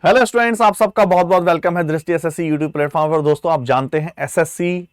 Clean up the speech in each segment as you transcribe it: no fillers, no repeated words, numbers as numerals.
Hello students, आप सबका बहुत बहुत वेलकम है दृष्टि एसएससी यूट्यूब प्लेटफॉर्म पर। दोस्तों, आप जानते हैं एसएससी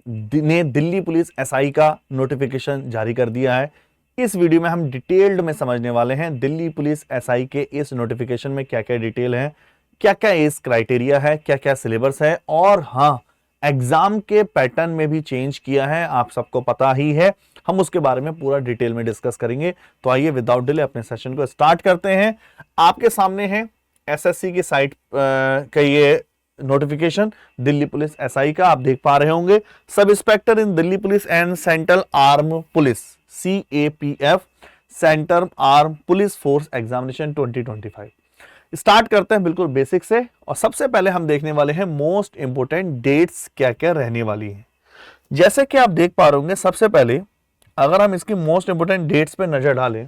ने दिल्ली पुलिस एसआई का नोटिफिकेशन जारी कर दिया है। इस वीडियो में हम डिटेल्ड में समझने वाले हैं दिल्ली पुलिस एसआई के इस नोटिफिकेशन में क्या क्या डिटेल है, क्या क्या इस क्राइटेरिया है, क्या क्या सिलेबस है, और हाँ, एग्जाम के पैटर्न में भी चेंज किया है, आप सबको पता ही है। हम उसके बारे में पूरा डिटेल में डिस्कस करेंगे। तो आइए विदाउट डिले अपने सेशन को स्टार्ट करते हैं। आपके सामने है एसएससी की साइट का ये नोटिफिकेशन दिल्ली पुलिस एसआई का, आप देख पा रहे होंगे। Sub inspector in Delhi police and central arm police CAPF central arm police force examination 2025। Start करते हैं बिल्कुल बेसिक से, और सबसे पहले हम देखने वाले हैं मोस्ट इंपोर्टेंट डेट्स क्या क्या रहने वाली हैं। जैसे कि आप देख पा रहे होंगे, सबसे पहले अगर हम इसकी मोस्ट इंपोर्टेंट डेट्स पे नजर डालें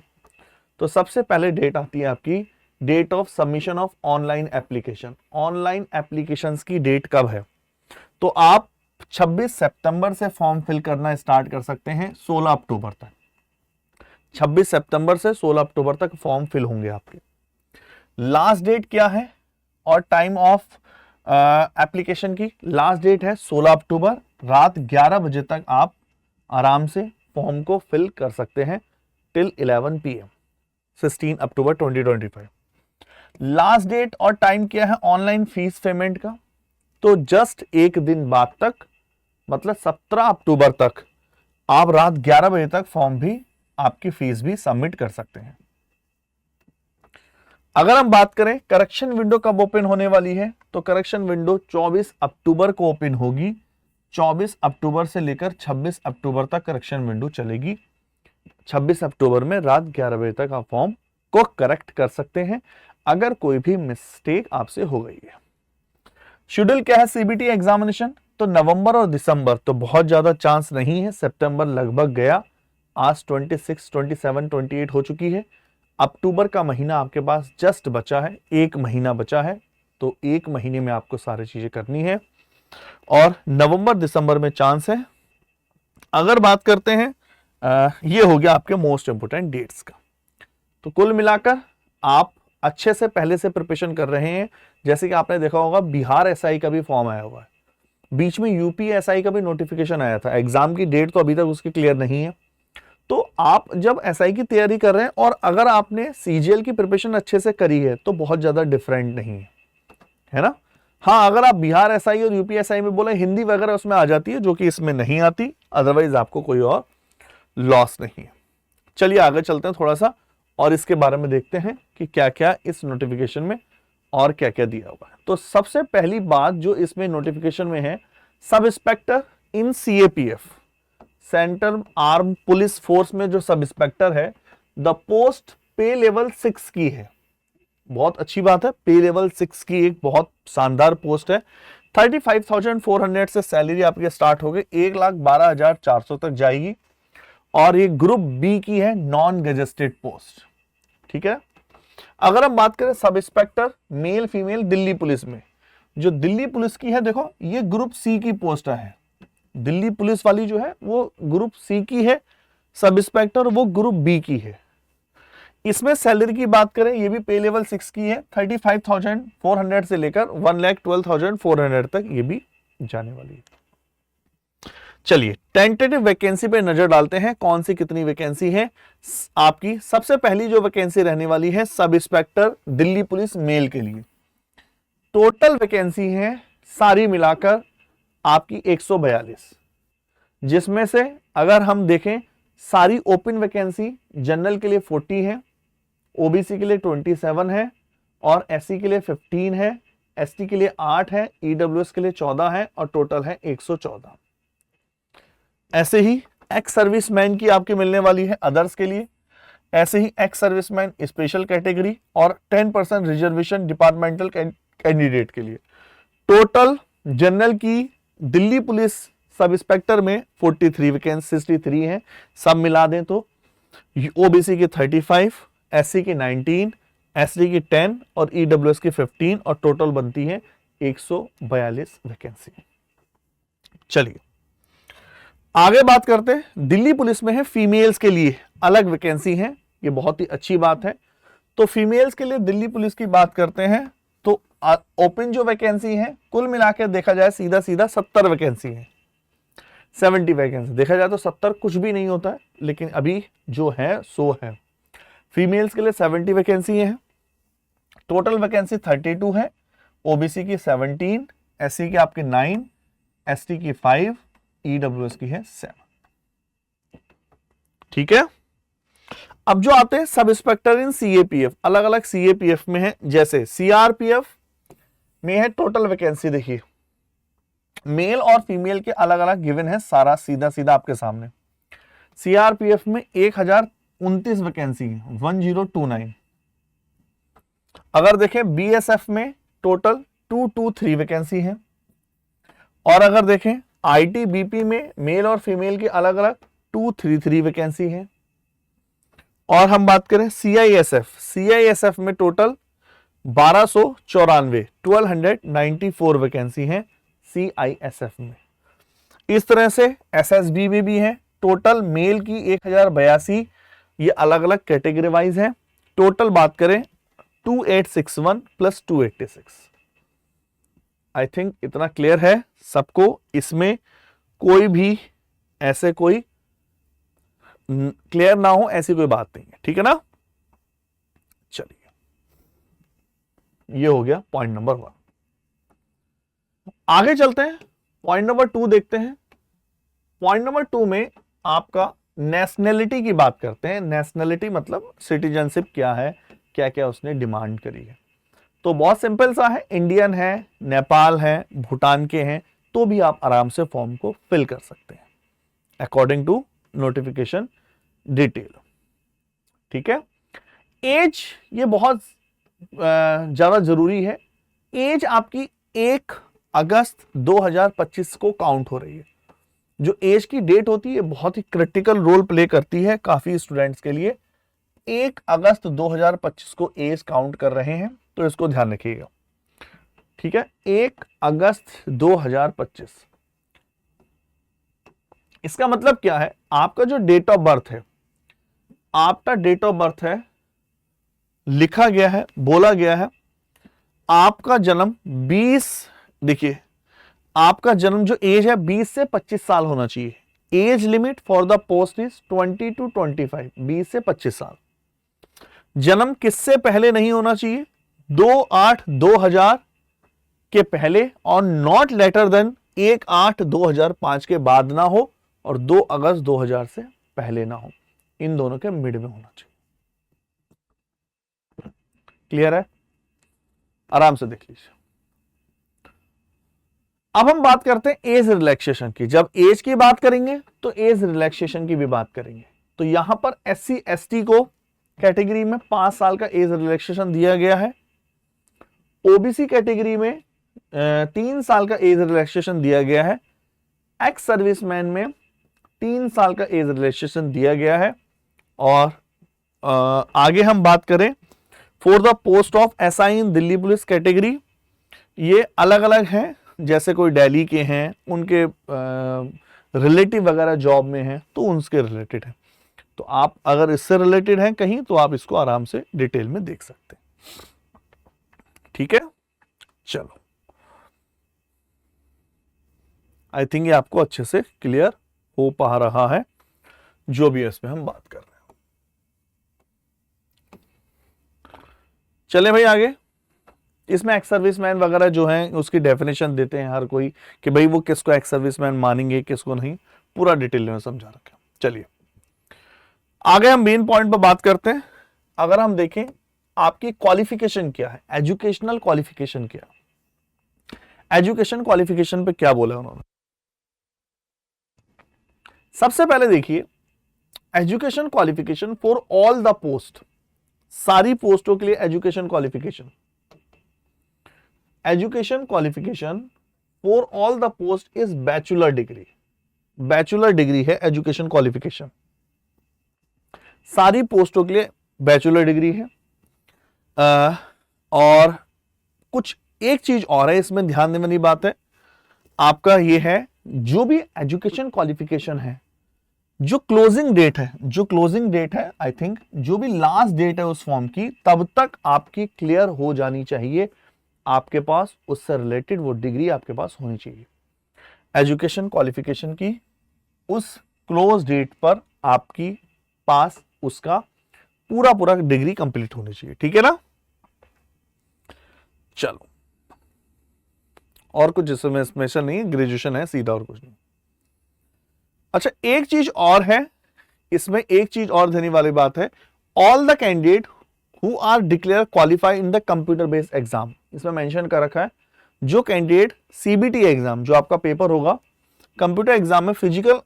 तो सबसे पहले डेट आती है आपकी date of submission of online application. Online applications की डेट कब है? तो आप 26 सितंबर से फॉर्म फिल करना स्टार्ट कर सकते हैं 16 अक्टूबर तक। 26 सितंबर से 16 अक्टूबर तक फॉर्म फिल होंगे आपके। लास्ट डेट क्या है और टाइम ऑफ एप्लीकेशन की? लास्ट डेट है 16 अक्टूबर, रात 11 बजे तक आप आराम से फॉर्म को फिल कर सकते हैं टिल 11 PM 16 अक्टूबर 2025। लास्ट डेट और टाइम क्या है ऑनलाइन फीस पेमेंट का? तो जस्ट एक दिन बाद तक, मतलब 17 अक्टूबर तक आप रात 11 बजे तक फॉर्म भी, आपकी फीस भी सबमिट कर सकते हैं। अगर हम बात करें करेक्शन विंडो कब ओपन होने वाली है, तो करेक्शन विंडो 24 अक्टूबर को ओपन होगी। 24 अक्टूबर से लेकर 26 अक्टूबर तक करेक्शन विंडो चलेगी। 26 अक्टूबर में रात 11 बजे तक आप फॉर्म को करेक्ट कर सकते हैं अगर कोई भी मिस्टेक आपसे हो गई है। शेड्यूल क्या है CBT एग्जामिनेशन? तो नवंबर और दिसंबर तो बहुत ज्यादा चांस नहीं है, सितंबर लगभग गया, आज 26, 27, 28 हो चुकी है। अक्टूबर का महीना आपके पास जस्ट बचा है, एक महीना बचा है, तो एक महीने में आपको सारी चीजें करनी है, और नवंबर दिसंबर में चांस है। अगर बात करते हैं ये हो गया आपके मोस्ट इंपोर्टेंट डेट्स का। तो कुल मिलाकर आप अच्छे से पहले से प्रिपरेशन कर रहे हैं। जैसे कि आपने देखा होगा बिहार एसआई का भी फॉर्म आया हुआ है, बीच में यूपी एसआई का भी नोटिफिकेशन आया था। एग्जाम की डेट तो अभी तक उसकी क्लियर नहीं है। तो आप जब एसआई की तैयारी कर रहे हैं और अगर आपने सीजीएल की प्रिपरेशन अच्छे से करी है तो बहुत ज्यादा डिफरेंट नहीं है ना। हाँ, अगर आप बिहार एसआई और यूपी एसआई में बोले, हिंदी वगैरह उसमें आ जाती है, जो कि इसमें नहीं आती, अदरवाइज आपको कोई और लॉस नहीं है। चलिए आगे चलते हैं थोड़ा सा और इसके बारे में देखते हैं कि क्या क्या इस नोटिफिकेशन में और क्या क्या दिया हुआ है। तो सबसे पहली बात जो इसमें नोटिफिकेशन में है, सब इंस्पेक्टर इन CAPF central arm police force में जो सब इंस्पेक्टर है, द पोस्ट पे लेवल 6 की है। बहुत अच्छी बात है, पे लेवल 6 की एक बहुत शानदार पोस्ट है। 35,400 से सैलरी आपके स्टार्ट हो गई, 1,12,400 तक जाएगी, और ये ग्रुप B की है, नॉन गजेस्टेड पोस्ट। ठीक है। अगर हम बात करें sub inspector male female Delhi police में, जो दिल्ली पुलिस की है, देखो ये ग्रुप C की पोस्ट है। दिल्ली पुलिस वाली जो है वो ग्रुप C की है, सब इंस्पेक्टर वो ग्रुप B की है। इसमें सैलरी की बात करें, ये भी पे लेवल 6 की है, 35,400 से लेकर 1,12,400 तक ये भी जाने वाली है। चलिए टेंटेटिव वैकेंसी पे नजर डालते हैं, कौन सी कितनी वैकेंसी है आपकी। सबसे पहली जो वैकेंसी रहने वाली है सब इंस्पेक्टर दिल्ली पुलिस मेल के लिए। टोटल वैकेंसी है सारी मिलाकर आपकी 142, जिसमें से अगर हम देखें सारी ओपन वैकेंसी जनरल के लिए 40 है, ओबीसी के लिए 27 है, और एससी के लिए 15 है, एसटी के लिए 8 है, ईडब्ल्यूएस के लिए 14 है, और टोटल है 114। ऐसे ही एक्स सर्विसमैन की आपकी मिलने वाली है अदर्स के लिए, ऐसे ही एक्स सर्विसमैन स्पेशल कैटेगरी, और 10% रिजर्वेशन डिपार्टमेंटल कैंडिडेट के लिए। टोटल जनरल की दिल्ली पुलिस सब इंस्पेक्टर में 43 वैकेंसी, 63 है, सब मिला दें तो ओबीसी की 35, एससी की 19, एसटी की 10 और ईडब्ल्यूएस की 15, और टोटल बनती है 142 वैकेंसी। चलिए आगे बात करते हैं। दिल्ली पुलिस में है फीमेल्स के लिए अलग वैकेंसी है, ये बहुत ही अच्छी बात है। तो फीमेल्स के लिए दिल्ली पुलिस की बात करते हैं तो ओपन जो वैकेंसी है कुल मिलाकर देखा जाए सीधा सीधा 70 वैकेंसी है, 70 वैकेंसी देखा जाए तो 70 कुछ भी नहीं होता है, लेकिन अभी जो है सो है। फीमेल्स के लिए 70 वैकेंसी है, टोटल वैकेंसी 32 है, ओबीसी की 17, एससी की आपकी 9, एसटी की 5, ईडब्ल्यूएस की है 7। ठीक है। अब जो आते हैं सब इंस्पेक्टर इन सीएपीएफ, अलग अलग सीएपीएफ में है, जैसे सीआरपीएफ में है टोटल वैकेंसी देखिए, मेल और फीमेल के अलग अलग गिवन है, सारा सीधा सीधा आपके सामने। सीआरपीएफ में 1029 वैकेंसी है, 1029। अगर देखें बीएसएफ में टोटल 223 वैकेंसी है, और अगर देखें आईटीबीपी में मेल और फीमेल की अलग अलग 233 वैकेंसी है। और हम बात करें सीआईएसएफ, सीआईएसएफ में टोटल 1294, 1294 वैकेंसी है सीआईएसएफ में। इस तरह से एसएसबी में भी है, टोटल मेल की 1082, ये अलग अलग कैटेगरी वाइज है। टोटल बात करें 2861 प्लस 286। आई थिंक इतना क्लियर है सबको, इसमें कोई भी ऐसे कोई क्लियर ना हो ऐसी कोई बात नहीं है, ठीक है ना। चलिए, ये हो गया पॉइंट नंबर 1। आगे चलते हैं, पॉइंट नंबर 2 देखते हैं। पॉइंट नंबर 2 में आपका नेशनैलिटी की बात करते हैं। नेशनैलिटी मतलब सिटीजनशिप क्या है, क्या क्या उसने डिमांड करी है। तो बहुत सिंपल सा है, इंडियन है, नेपाल है, भूटान के हैं, तो भी आप आराम से फॉर्म को फिल कर सकते हैं अकॉर्डिंग टू नोटिफिकेशन डिटेल। ठीक है। एज ये बहुत ज्यादा जरूरी है। एज आपकी 1 अगस्त 2025 को काउंट हो रही है। जो एज की डेट होती है बहुत ही क्रिटिकल रोल प्ले करती है काफी स्टूडेंट्स के लिए। 1 अगस्त 2025 को एज काउंट कर रहे हैं, तो इसको ध्यान रखिएगा। ठीक है, 1 अगस्त 2025। इसका मतलब क्या है, आपका जो डेट ऑफ बर्थ है, आपका डेट ऑफ बर्थ है, लिखा गया है, बोला गया है, आपका जन्म 20, देखिए आपका जन्म जो एज है 20 से 25 साल होना चाहिए। Age limit for the post is 20 to 25, 20 से 25 साल। जन्म किससे पहले नहीं होना चाहिए, 2/8/2000 के पहले, और नॉट लेटर देन 1/8/2005 के बाद ना हो, और 2 अगस्त 2000 से पहले ना हो। इन दोनों के मिड में होना चाहिए। क्लियर है, आराम से देख लीजिए। अब हम बात करते हैं एज रिलैक्सेशन की। जब एज की बात करेंगे तो एज रिलैक्सेशन की भी बात करेंगे। तो यहां पर SC ST को कैटेगरी में 5 साल का एज रिलैक्सेशन दिया गया है। ओबीसी कैटेगरी में 3 साल का एज रिलैक्सेशन दिया गया है। एक्स सर्विसमैन में 3 साल का एज रिलैक्सेशन दिया गया है। और आगे हम बात करें for the post of SI in Delhi police category, ये अलग अलग हैं। जैसे कोई दिल्ली के हैं, उनके रिलेटिव वगैरह जॉब में हैं, तो उनके रिलेटेड है। तो आप अगर इससे रिलेटेड हैं कहीं, तो आप इसको आराम से डिटेल में देख सकते हैं। ठीक है, चलो, आई थिंक ये आपको अच्छे से क्लियर हो पा रहा है जो भी है इसमें हम बात कर रहे हैं। चले भाई आगे। इसमें एक्स सर्विसमैन वगैरह जो हैं उसकी डेफिनेशन देते हैं हर कोई कि भाई वो किसको एक्स सर्विसमैन मानेंगे, किसको नहीं, पूरा डिटेल में समझा रखा। चलिए आगे हम मेन पॉइंट पर बात करते हैं। अगर हम देखें आपकी क्वालिफिकेशन क्या है, एजुकेशनल क्वालिफिकेशन क्या, एजुकेशन क्वालिफिकेशन पे क्या बोला उन्होंने। सबसे पहले देखिए education qualification for all the post, सारी पोस्टों के लिए education qualification. Education qualification for all the post is bachelor degree. Bachelor degree है एजुकेशन क्वालिफिकेशन, सारी पोस्टों के लिए बैचलर डिग्री है। और कुछ एक चीज और है इसमें ध्यान देने वाली बात है, आपका ये है जो भी एजुकेशन क्वालिफिकेशन है, जो क्लोजिंग डेट है, जो क्लोजिंग डेट है, आई थिंक जो भी लास्ट डेट है उस फॉर्म की, तब तक आपकी क्लियर हो जानी चाहिए आपके पास उससे रिलेटेड वो डिग्री आपके पास होनी चाहिए। एजुकेशन क्वालिफिकेशन की उस क्लोज डेट पर आपकी पास उसका पूरा पूरा डिग्री कंप्लीट होनी चाहिए, ठीक है ना। चलो, और कुछ इसमें स्पेशल नहीं है, ग्रेजुएशन है सीधा और कुछ नहीं। अच्छा, एक चीज और है इसमें, एक चीज और देने वाली बात है, all the candidate who are declare qualify in the computer based exam, इसमें मेंशन कर रखा है जो कैंडिडेट सीबीटी एग्जाम, जो आपका पेपर होगा कंप्यूटर एग्जाम में, फिजिकल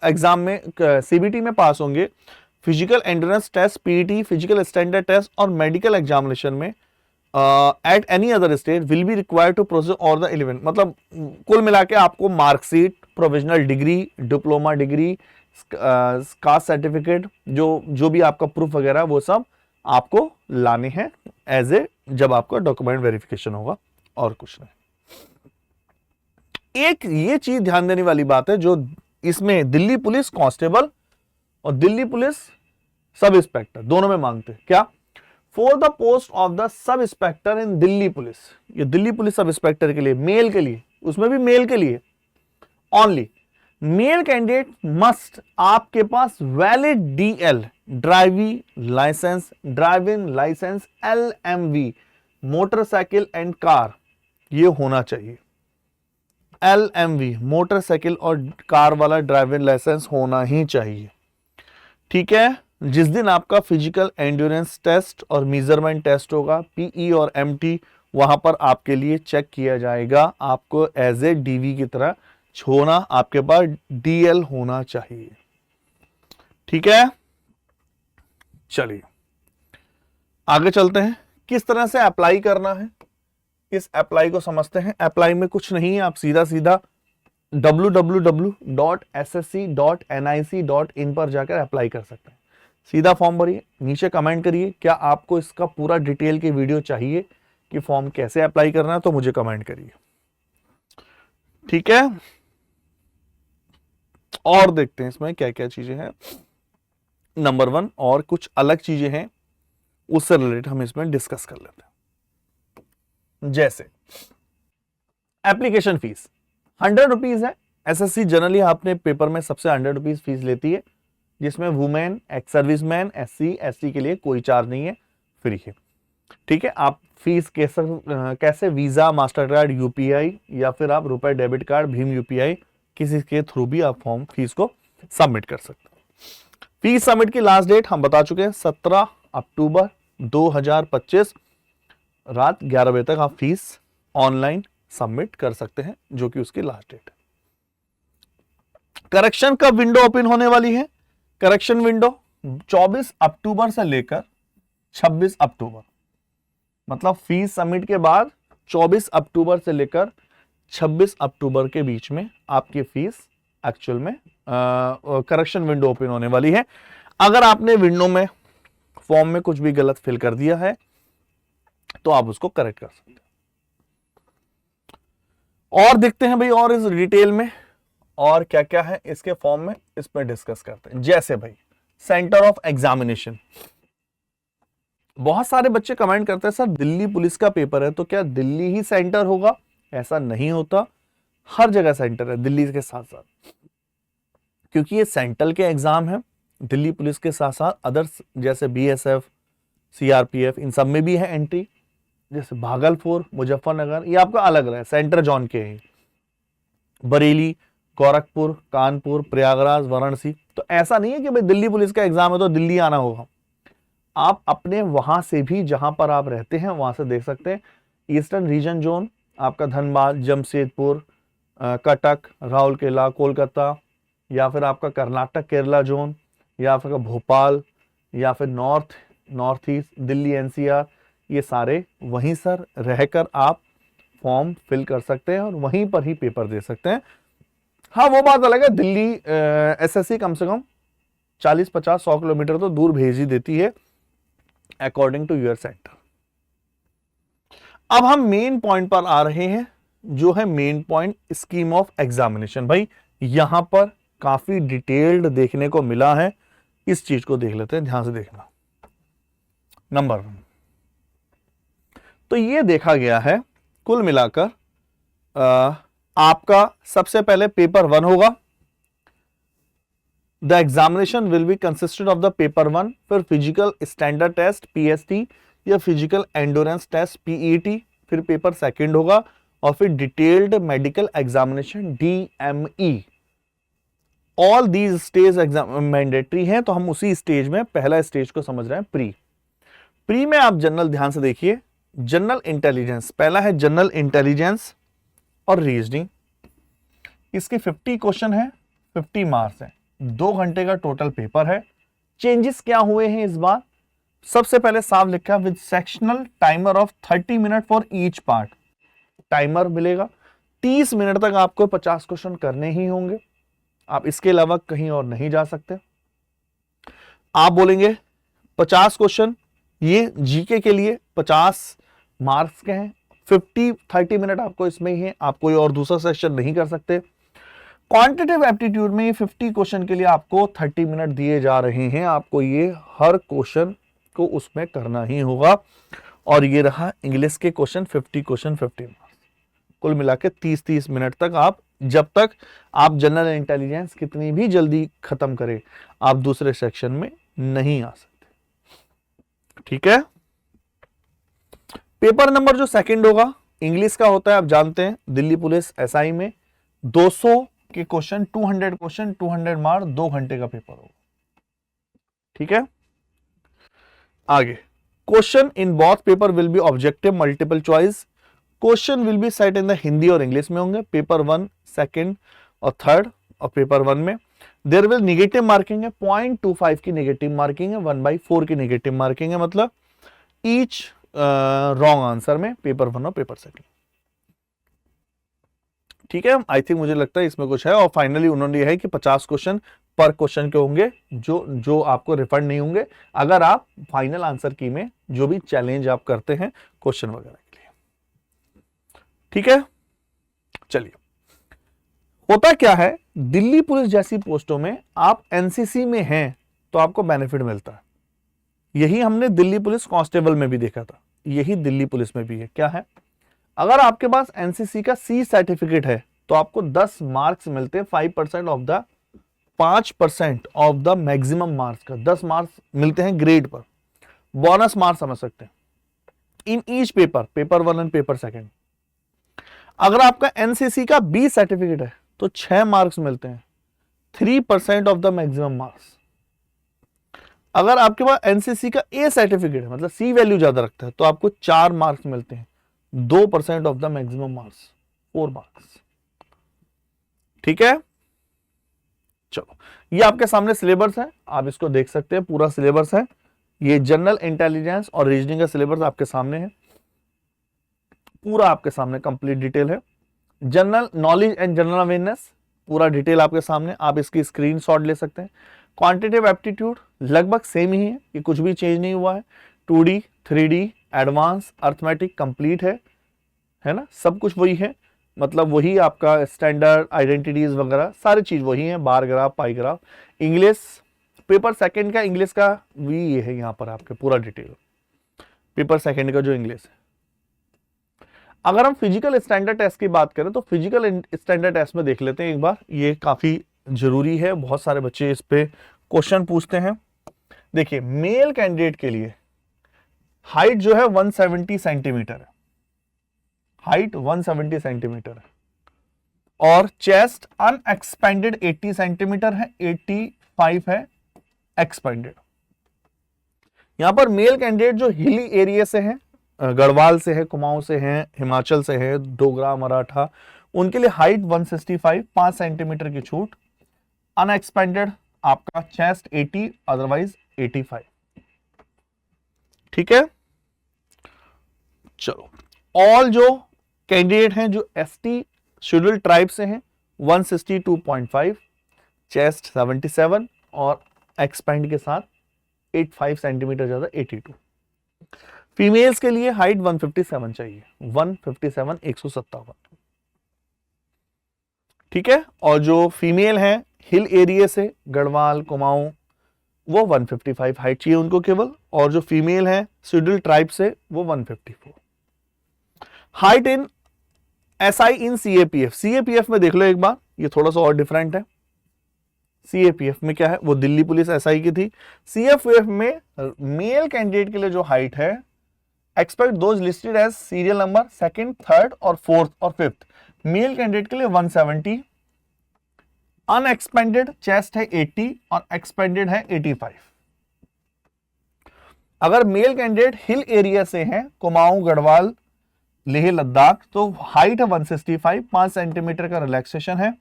एग्जाम में सीबीटी में पास होंगे, physical endurance test PET, physical standard test और मेडिकल एग्जामिनेशन में at any other state will be required to process और द 11, मतलब कुल मिला के आपको marksheet, provisional degree, diploma degree, caste certificate, जो भी आपका प्रूफ वगैरह वो सब आपको लाने हैं एज ए, जब आपका डॉक्यूमेंट वेरिफिकेशन होगा, और कुछ नहीं। एक ये चीज ध्यान देने वाली बात है जो इसमें दिल्ली पुलिस कांस्टेबल और दिल्ली पुलिस सब इंस्पेक्टर दोनों में मांगते हैं, क्या, for the post of the sub inspector in Delhi police, ये दिल्ली पुलिस सब इंस्पेक्टर के लिए, मेल के लिए, उसमें भी मेल के लिए ओनली, मेल कैंडिडेट मस्ट, आपके पास valid DL driving licence LMV motorcycle and car, ये होना चाहिए। LMV मोटरसाइकिल और कार वाला ड्राइविंग लाइसेंस होना ही चाहिए, ठीक है। जिस दिन आपका फिजिकल एंड्योरेंस टेस्ट और मेजरमेंट टेस्ट होगा, PE और MT, वहां पर आपके लिए चेक किया जाएगा, आपको एज ए DV की तरह होना, आपके पास DL होना चाहिए, ठीक है। चलिए आगे चलते हैं, किस तरह से अप्लाई करना है, इस अप्लाई को समझते हैं। अप्लाई में कुछ नहीं है, आप सीधा सीधा www.ssc.nic.in पर जाकर अप्लाई कर सकते हैं। सीधा फॉर्म भरिए, नीचे कमेंट करिए क्या आपको इसका पूरा डिटेल की वीडियो चाहिए कि फॉर्म कैसे अप्लाई करना है, तो मुझे कमेंट करिए, ठीक है। और देखते हैं इसमें क्या क्या चीजें हैं। नंबर 1 और कुछ अलग चीजें हैं, उससे रिलेटेड हम इसमें डिस्कस कर लेते हैं। जैसे एप्लीकेशन फीस 100 रुपीज है। SSC जनरली आपने पेपर में सबसे 100 रुपीज फीस लेती है, जिसमें women, ex serviceman, SC ST के लिए कोई चार्ज नहीं है, फ्री है, ठीक है। आप फीस कैसे वीजा, मास्टर कार्ड, UPI या फिर आप रुपए डेबिट कार्ड, भीम UPI किसी के थ्रू भी आप फॉर्म फीस को सबमिट कर सकते हैं। फीस सबमिट की लास्ट डेट हम बता चुके हैं, 17 अक्टूबर 2025 रात 11 बजे तक आप फीस ऑनलाइन सबमिट कर सकते हैं, जो कि उसकी लास्ट डेट है। करेक्शन का विंडो ओपन होने वाली है, करेक्शन विंडो 24 अक्टूबर से लेकर 26 अक्टूबर, मतलब फीस सबमिट के बाद 24 अक्टूबर से लेकर 26 अक्टूबर के बीच में आपकी फीस एक्चुअल में करेक्शन विंडो ओपन होने वाली है। अगर आपने विंडो में फॉर्म में कुछ भी गलत फिल कर दिया है तो आप उसको करेक्ट कर सकते हैं। और देखते हैं भाई और इस डिटेल में और क्या क्या है इसके फॉर्म में, इस पर डिस्कस करते हैं। जैसे भाई सेंटर ऑफ एग्जामिनेशन, बहुत सारे बच्चे कमेंट करते हैं सर दिल्ली पुलिस का पेपर है तो क्या दिल्ली ही सेंटर होगा, ऐसा नहीं होता, हर जगह सेंटर है दिल्ली के साथ साथ, क्योंकि ये सेंट्रल के एग्जाम है। दिल्ली पुलिस के साथ साथ अदर्स जैसे BSF, CRPF इन सब में भी है एंट्री, जैसे भागलपुर, मुजफ्फरनगर, ये आपका अलग अलग है, सेंटर जोन के हैं, बरेली, गोरखपुर, कानपुर, प्रयागराज, वाराणसी। तो ऐसा नहीं है कि भाई दिल्ली पुलिस का एग्जाम है तो दिल्ली आना होगा, आप अपने वहां से भी जहां पर आप रहते हैं वहां से देख सकते हैं। ईस्टर्न रीजन जोन आपका धनबाद, जमशेदपुर, कटक, राउरकेला, कोलकाता, या फिर आपका कर्नाटक केरला जोन, या फिर भोपाल, या फिर नॉर्थ ईस्ट दिल्ली NCR, ये सारे वहीं सर रहकर आप फॉर्म फिल कर सकते हैं और वहीं पर ही पेपर दे सकते हैं। हाँ वो बात अलग है, दिल्ली SSC कम से कम 40-50-100 किलोमीटर तो दूर भेज ही देती है अकॉर्डिंग टू योर सेंटर। अब हम मेन पॉइंट पर आ रहे हैं, जो है main point scheme of examination. भाई यहां पर काफी डिटेल्ड देखने को मिला है, इस चीज को देख लेते हैं, ध्यान से देखना। नंबर 1, तो ये देखा गया है कुल मिलाकर आपका सबसे पहले पेपर 1 होगा। The examination will be consisted of the paper 1, फिर फिजिकल स्टैंडर्ड टेस्ट पीएसटी या फिजिकल एंडोरेंस टेस्ट पीईटी, फिर पेपर 2 होगा और फिर detailed medical examination DME. All these stage exam mandatory हैं, तो हम उसी स्टेज में पहला स्टेज को समझ रहे हैं प्री में आप जनरल ध्यान से देखिए, जनरल इंटेलिजेंस पहला है, जनरल इंटेलिजेंस और रीजनिंग। इसके 50 क्वेश्चन है, 50 मार्क्स है, 2 घंटे का टोटल पेपर है। चेंजेस क्या हुए हैं इस बार? सबसे पहले साफ लिखा with sectional timer of 30 minute for each part. Timer मिलेगा, 30 मिनट तक आपको 50 क्वेश्चन करने ही होंगे, आप इसके अलावा कहीं और नहीं जा सकते। आप बोलेंगे 50 क्वेश्चन, ये जीके के लिए 50 मार्क्स के हैं, 30 मिनट आपको इसमें ही है, आप कोई और दूसरा सेक्शन नहीं कर सकते। क्वांटिटेटिव एप्टीट्यूड में 50 क्वेश्चन के लिए आपको 30 मिनट दिए जा रहे हैं, आपको ये हर क्वेश्चन को उसमें करना ही होगा। और ये रहा इंग्लिश के क्वेश्चन, 50 क्वेश्चन 50 मार्क्स, कुल मिला के 30 मिनट तक आप, जब तक आप जनरल इंटेलिजेंस कितनी भी जल्दी खत्म करें, आप दूसरे सेक्शन में नहीं आ सकते। ठीक है। पेपर नंबर जो 2 होगा इंग्लिश का होता है, आप जानते हैं दिल्ली पुलिस एसआई में 200 के क्वेश्चन, 200 क्वेश्चन, 200 मार्क्स, 2 घंटे का पेपर होगा। ठीक है। आगे, question in both paper will be objective multiple choice. Question will be set in the Hindi और इंग्लिश में होंगे, पेपर 1, 2 और 3 और पेपर 1 में देयर विल निगेटिव मार्किंग है, 0.25 की निगेटिव मार्किंग है, 1/4 की निगेटिव मार्किंग है, मतलब ईच रॉन्ग आंसर में पेपर 1 और पेपर 2। ठीक है। आई थिंक मुझे लगता है इसमें कुछ है। और फाइनली उन्होंने यह है कि 50 क्वेश्चन पर क्वेश्चन के होंगे, जो आपको रिफंड नहीं होंगे अगर आप फाइनल आंसर की में जो भी चैलेंज आप करते हैं क्वेश्चन वगैरह के लिए। ठीक है। चलिए, होता क्या है, दिल्ली पुलिस जैसी पोस्टों में आप एनसीसी में हैं तो आपको बेनिफिट मिलता है। यही हमने दिल्ली पुलिस कांस्टेबल में भी देखा था, यही दिल्ली पुलिस में भी है। क्या है, अगर आपके पास एनसीसी का सी सर्टिफिकेट है तो आपको 10 मार्क्स मिलते हैं, 5% ऑफ द मैक्सिमम मार्क्स का 10 मार्क्स मिलते हैं ग्रेड पर, बोनस मार्क्स समझ सकते हैं in each paper 1 and paper 2। अगर आपका एनसीसी का बी सर्टिफिकेट है तो 6 मार्क्स मिलते हैं, 3% ऑफ द मैक्सिमम मार्क्स। अगर आपके पास एनसीसी का ए सर्टिफिकेट है, मतलब सी वैल्यू ज्यादा रखता है, तो आपको 4 मार्क्स मिलते हैं, 2% of the maximum marks, 4 marks. ठीक है। चलो, ये आपके सामने सिलेबस है, आप इसको देख सकते हैं, पूरा सिलेबस है। ये जनरल इंटेलिजेंस और रीजनिंग का सिलेबस आपके सामने है, पूरा आपके सामने कंप्लीट डिटेल है। General knowledge and general awareness पूरा डिटेल आपके सामने, आप इसकी स्क्रीनशॉट ले सकते हैं। क्वांटिटेटिव एप्टीट्यूड लगभग सेम ही है, ये कुछ भी चेंज नहीं हुआ है। 2D 3D advance arithmetic complete है ना, सब कुछ वही है, मतलब वही आपका स्टैंडर्ड आइडेंटिटीज वगैरह सारी चीज वही है, बार ग्राफ पाई ग्राफ। इंग्लिश पेपर 2 का इंग्लिश का भी ये है, यहाँ पर आपके पूरा डिटेल पेपर 2 का जो इंग्लिश है। अगर हम फिजिकल स्टैंडर्ड टेस्ट की बात करें तो फिजिकल स्टैंडर्ड टेस्ट में देख लेते हैं एक बार, ये काफी जरूरी है, बहुत सारे बच्चे इस पे क्वेश्चन पूछते हैं। देखिए, मेल कैंडिडेट के लिए हाइट जो है 170 सेंटीमीटर है, हाइट 170 सेंटीमीटर है, और चेस्ट अनएक्सपेंडेड 80 सेंटीमीटर है, 85 है एक्सपेंडेड। यहां पर मेल कैंडिडेट जो हिली एरिया से है, गढ़वाल से है, कुमाऊं से है, हिमाचल से है, डोगरा मराठा, उनके लिए हाइट 165, 5 सेंटीमीटर की छूट। अनएक्सपेंडेड आपका चेस्ट 80, अदरवाइज 85। ठीक है। चलो, ऑल जो कैंडिडेट हैं जो एसटी शेड्यूल ट्राइब से हैं 162.5, चेस्ट 77 और एक्सपेंड के साथ 85 सेंटीमीटर ज्यादा 82। फीमेल्स के लिए हाइट 157 चाहिए, 157 157। ठीक है। और जो फीमेल हैं हिल एरिया से, गढ़वाल कुमाऊं, वो 155 हाइट चाहिए उनको केवल, और जो फीमेल है शेड्यूल ट्राइब से वो 154। Height in SI in CAPF, CAPF में देख लो एक बार, ये थोड़ा सा और डिफरेंट है। सीएपीएफ में क्या है, वो दिल्ली पुलिस एसआई की थी। सीएपीएफ में मेल कैंडिडेट के लिए जो हाइट है, expect those listed as serial number second, third और फोर्थ और फिफ्थ, मेल कैंडिडेट के लिए 170, अनएक्सपेंडेड चेस्ट है 80 और एक्सपेंडेड है 85। अगर मेल कैंडिडेट हिल एरिया से है, कुमाऊं, गढ़वाल, लेह, लद्दाख, तो हाइट है 165, 5 सेंटीमीटर का रिलैक्सेशन है,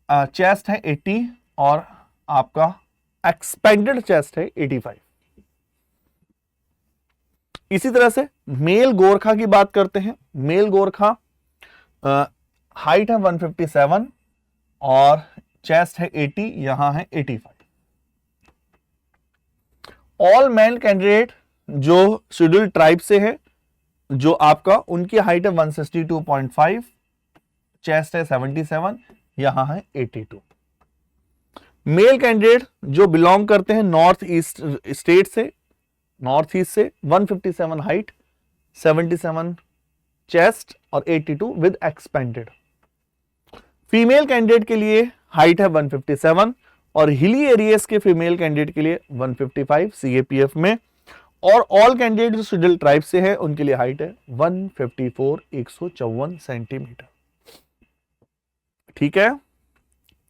चेस्ट है 80 और आपका एक्सपेंडेड चेस्ट है 85। इसी तरह से मेल गोरखा की बात करते हैं। मेल गोरखा हाइट है 157 और चेस्ट है 80, यहां है 85। ऑल मेल कैंडिडेट जो शेड्यूल्ड ट्राइब से है, जो आपका, उनकी हाइट है 162.5, चेस्ट है 77, यहां है 82। मेल कैंडिडेट जो बिलोंग करते हैं नॉर्थ ईस्ट स्टेट से, नॉर्थ ईस्ट से, 157 हाइट, 77 चेस्ट और 82 विद एक्सपेंडेड। फीमेल कैंडिडेट के लिए हाइट है 157 और हिली एरियाज के फीमेल कैंडिडेट के लिए 155 सीएपीएफ में, और ऑल कैंडिडेट जो शेड्यूल्ड ट्राइब से है उनके लिए हाइट है 154, 154 सेंटीमीटर। ठीक है,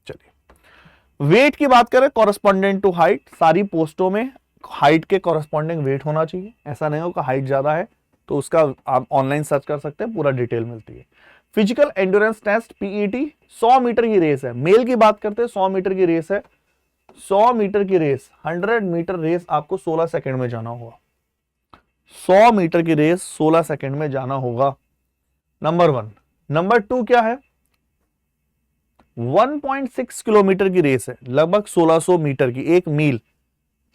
चलिए वेट की बात करें, कॉरेस्पॉन्डेंट टू हाइट, सारी पोस्टों में हाइट के कॉरेस्पॉन्डिंग वेट होना चाहिए। ऐसा नहीं होगा हाइट ज्यादा है तो उसका आप ऑनलाइन सर्च कर सकते हैं, पूरा डिटेल मिलती है। Physical endurance test PET, 100 meter की रेस है, मेल की बात करते हैं, 100 मीटर की रेस है। 100 मीटर की रेस, 100 मीटर रेस आपको 16 सेकंड में जाना होगा। 100 मीटर की रेस 16 सेकंड में जाना होगा, नंबर 1। नंबर 2 क्या है, 1.6 किलोमीटर की रेस है, लगभग 1600 मीटर की, एक मील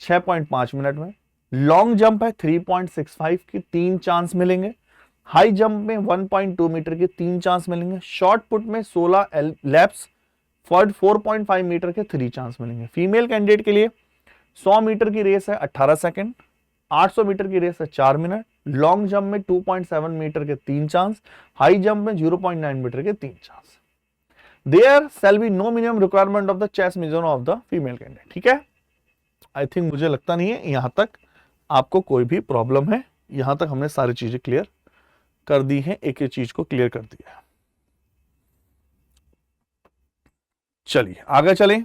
6.5 मिनट में। लॉन्ग जंप है 3.65 की, 3 चांस मिलेंगे। हाई जंप में 1.2 मीटर के 3 चांस मिलेंगे। शॉर्ट पुट में 16 लैप्स 4.5 मीटर के 3 चांस मिलेंगे। फीमेल कैंडिडेट के लिए 100 मीटर की रेस है 18 सेकंड, 800 मीटर की रेस है 4 मिनट, लॉन्ग जंप में 2.7 मीटर के 3 चांस, हाई जंप में 0.9 मीटर के 3 chance. There shall be no minimum requirement of the chest measure of the female candidate. ठीक है, आई थिंक, मुझे लगता नहीं है यहां तक आपको कोई भी प्रॉब्लम है। यहां तक हमने सारी चीजें क्लियर कर दी हैं, एक एक चीज को क्लियर कर दिया है। चलिए आगे चलें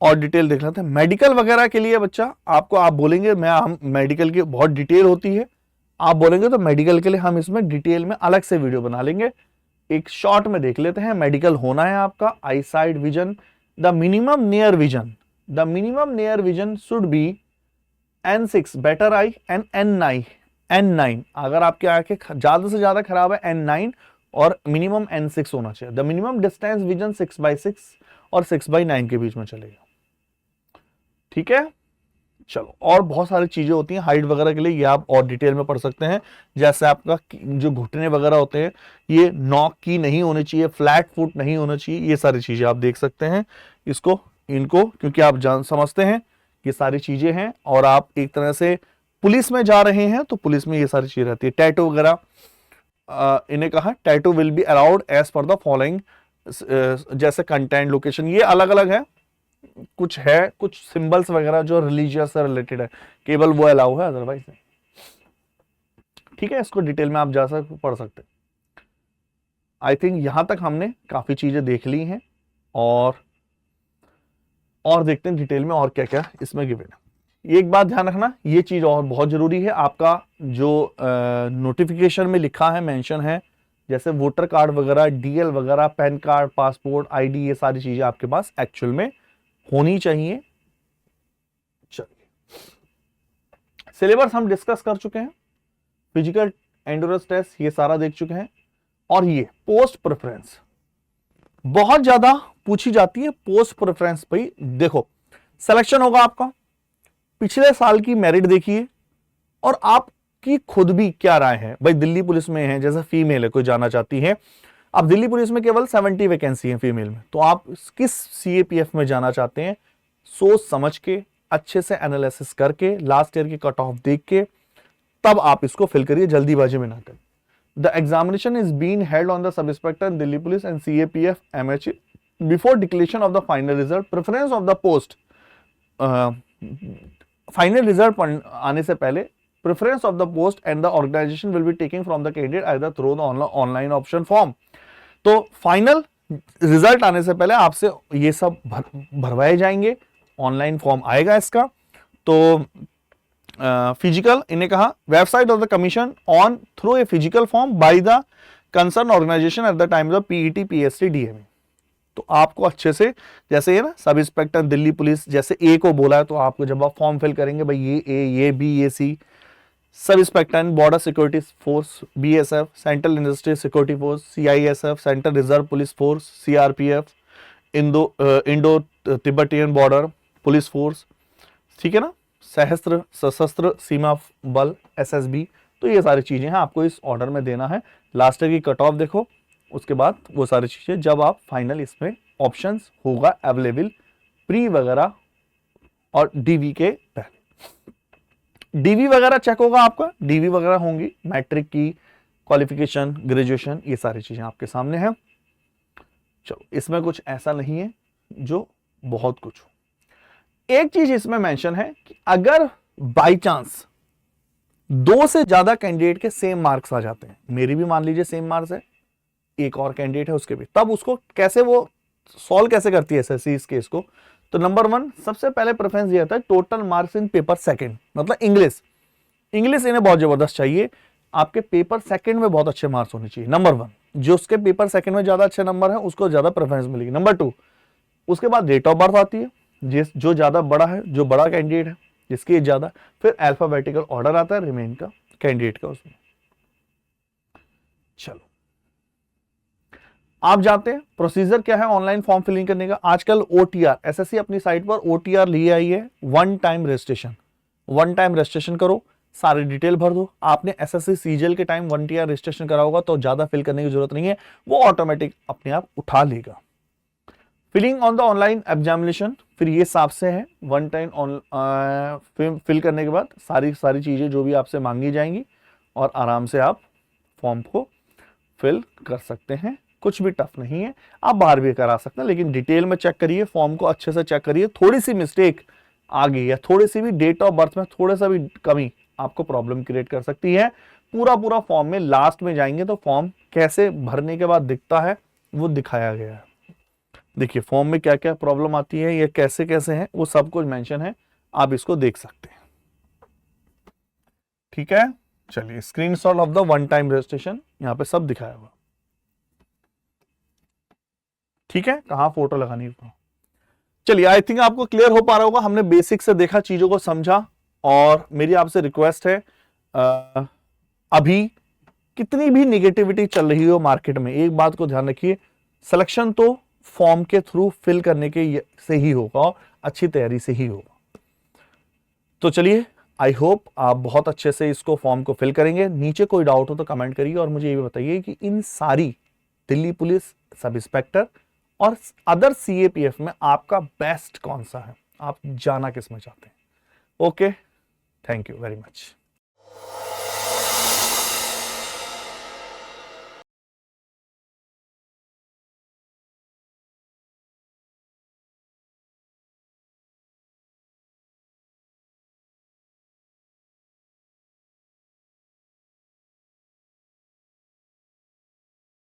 और डिटेल देख लेते हैं। मेडिकल वगैरह के लिए बच्चा आपको, आप बोलेंगे हम मेडिकल की बहुत डिटेल होती है, आप बोलेंगे तो मेडिकल के लिए हम इसमें डिटेल में अलग से वीडियो बना लेंगे। एक शॉर्ट में देख लेते हैं। मेडिकल होना है आपका eye side vision, the minimum near vision, the minimum near vision should be N6 better eye and N9। अगर आपकी आंखें ज्यादा से ज्यादा खराब है N9 और मिनिमम N6 होना चाहिए। द मिनिमम डिस्टेंस विजन 6/6 और 6/9 के बीच में चलेगा। ठीक है, चलो, और बहुत सारी चीजें होती हैं हाइट वगैरह के लिए, ये आप और डिटेल में पढ़ सकते हैं। जैसे आपका जो घुटने वगैरह होते हैं, ये नॉक की नहीं होनी चाहिए, फ्लैट फुट नहीं होना चाहिए, ये सारी चीजें आप देख सकते हैं इसको, इनको, क्योंकि आप जान समझते हैं ये सारी चीजें हैं और आप एक तरह से पुलिस में जा रहे हैं तो पुलिस में ये सारी चीजें रहती है। टैटू वगैरह, इन्हें कहा tattoo will be allowed as per the following, जैसे कंटेंट, लोकेशन, ये अलग अलग है। कुछ है, कुछ सिंबल्स वगैरह जो रिलीजियस से रिलेटेड है, केवल वो अलाउ है, अदरवाइज नहीं। ठीक है, इसको डिटेल में आप जा सकते, पढ़ सकते हैं। आई थिंक यहां तक हमने काफी चीजें देख ली हैं और देखते हैं डिटेल में और क्या क्या इसमें गिवन है। एक बात ध्यान रखना, ये चीज और बहुत जरूरी है, आपका जो नोटिफिकेशन में लिखा है, मेंशन है, जैसे वोटर कार्ड वगैरह, डीएल वगैरह, पैन कार्ड, पासपोर्ट, आईडी, ये सारी चीजें आपके पास एक्चुअल में होनी चाहिए। चलिए, सिलेबस हम डिस्कस कर चुके हैं, फिजिकल एंड्योरेंस टेस्ट ये सारा देख चुके हैं। और ये पोस्ट प्रेफरेंस बहुत ज्यादा पूछी जाती है। पोस्ट प्रेफरेंस भाई देखो, सिलेक्शन होगा आपका, पिछले साल की मेरिट देखिए और आपकी खुद भी क्या राय है। भाई दिल्ली पुलिस में है, जैसे फीमेल है, कोई जाना चाहती है, अब दिल्ली पुलिस में केवल 70 वैकेंसी है फीमेल में, तो आप किस सीएपीएफ में जाना चाहते हैं, सोच समझ के, अच्छे से एनालिसिस करके, लास्ट ईयर की कट ऑफ देख के, तब आप इसको फिल करिए, जल्दीबाजी में ना करें। The examination is being held on the sub inspector Delhi police and CAPF MH before declaration of the final result. Preference of the post, final result आने से पहले preference of the post and the organisation will be taking from the candidate either through the online option form. तो final result आने से पहले आपसे ये सब भरवाए जाएंगे, ऑनलाइन फॉर्म आएगा इसका। तो फिजिकल, इन्हें कहा website of the commission on through a physical form by the concern organisation at the time of PET PST DME। तो आपको अच्छे से, जैसे ये ना सब इंस्पेक्टर दिल्ली पुलिस, जैसे A को बोला है तो आपको जब आप फॉर्म फिल करेंगे भाई ये A, ये B, ये C, sub inspector border security force BSF, central industrial security force CISF, central reserve police force CRPF, Indo Tibetan border police force, ठीक है ना, सशस्त्र सीमा बल SSB। तो ये सारी चीजें हैं, आपको इस ऑर्डर में देना है। लास्ट ईयर की कट ऑफ देखो, उसके बाद वो सारी चीजें जब आप फाइनल इसमें ऑप्शंस होगा अवेलेबल प्री वगैरह और DV के पहले। DV वगैरह चेक होगा आपका, DV वगैरह होंगी, मैट्रिक की क्वालिफिकेशन, ग्रेजुएशन, ये सारी चीजें आपके सामने हैं। चलो, इसमें कुछ ऐसा नहीं है जो बहुत कुछ हो। एक चीज इसमें मेंशन है कि अगर बाई चांस 2 से ज्यादा कैंडिडेट के सेम मार्क्स आ जाते हैं, मेरी भी मान लीजिए सेम मार्क्स है, एक और कैंडिडेट है उसके भी, तब उसको कैसे वो सॉल्व कैसे करती है SSC इस केस को। तो नंबर 1 सबसे पहले प्रेफरेंस दिया था total marks in paper second, मतलब इंग्लिश इन्हें बहुत जबरदस्त चाहिए, आपके पेपर सेकंड में बहुत अच्छे मार्क्स होने चाहिए। नंबर 1, जो उसके पेपर सेकंड में ज्यादा अच्छे नंबर है उसको ज्यादा प्रेफरेंस मिलेगी। नंबर 2, उसके बाद डेट ऑफ बर्थ आती है, जो ज्यादा बड़ा है, जो बड़ा कैंडिडेट है जिसकी एज ज्यादा, फिर अल्फाबेटिकल ऑर्डर आता है रिमेन का कैंडिडेट का उसमें। चलो आप जानते हैं प्रोसीजर क्या है ऑनलाइन फॉर्म फिलिंग करने का। आजकल OTR, SSC अपनी साइट पर OTR लिए आई है, वन टाइम रजिस्ट्रेशन करो, सारी डिटेल भर दो। आपने SSC CGL के टाइम 1 TR रजिस्ट्रेशन करा होगा तो ज्यादा फिल करने की जरूरत नहीं है, वो ऑटोमेटिक अपने आप उठा लेगा। Filling on the online examination, फिर ये हिसाब से है, वन टाइम फिल करने के बाद सारी चीजें जो भी आपसे मांगी जाएंगी और आराम से आप फॉर्म को फिल कर सकते हैं, कुछ भी टफ नहीं है, आप बाहर भी करा सकते हैं। लेकिन डिटेल में चेक करिए, फॉर्म को अच्छे से चेक करिए, थोड़ी सी मिस्टेक आ गई या थोड़ी सी भी डेट ऑफ बर्थ में थोड़ा सा भी कमी आपको प्रॉब्लम क्रिएट कर सकती है। पूरा फॉर्म में लास्ट में जाएंगे तो फॉर्म कैसे भरने के बाद दिखता है वो दिखाया गया है। देखिए फॉर्म में क्या क्या प्रॉब्लम आती है या कैसे कैसे है वो सब कुछ मेंशन है, आप इसको देख सकते हैं। ठीक है, चलिए screenshot of the one time registration यहां पे सब दिखाया हुआ। ठीक है, कहां फोटो लगानी है। चलिए आई थिंक आपको क्लियर हो पा रहा होगा, हमने बेसिक से देखा, चीजों को समझा। और मेरी आपसे रिक्वेस्ट है, अभी कितनी भी निगेटिविटी चल रही हो मार्केट में, एक बात को ध्यान रखिए, सिलेक्शन तो फॉर्म के थ्रू फिल करने के से ही होगा और अच्छी तैयारी से ही होगा। तो चलिए, आई होप आप बहुत अच्छे से इसको फॉर्म को फिल करेंगे। नीचे कोई डाउट हो तो कमेंट करिए और मुझे ये भी बताइए कि इन सारी दिल्ली पुलिस सब इंस्पेक्टर और अदर CAPF में आपका बेस्ट कौन सा है, आप जाना किस में चाहते हैं। Okay, thank you very much.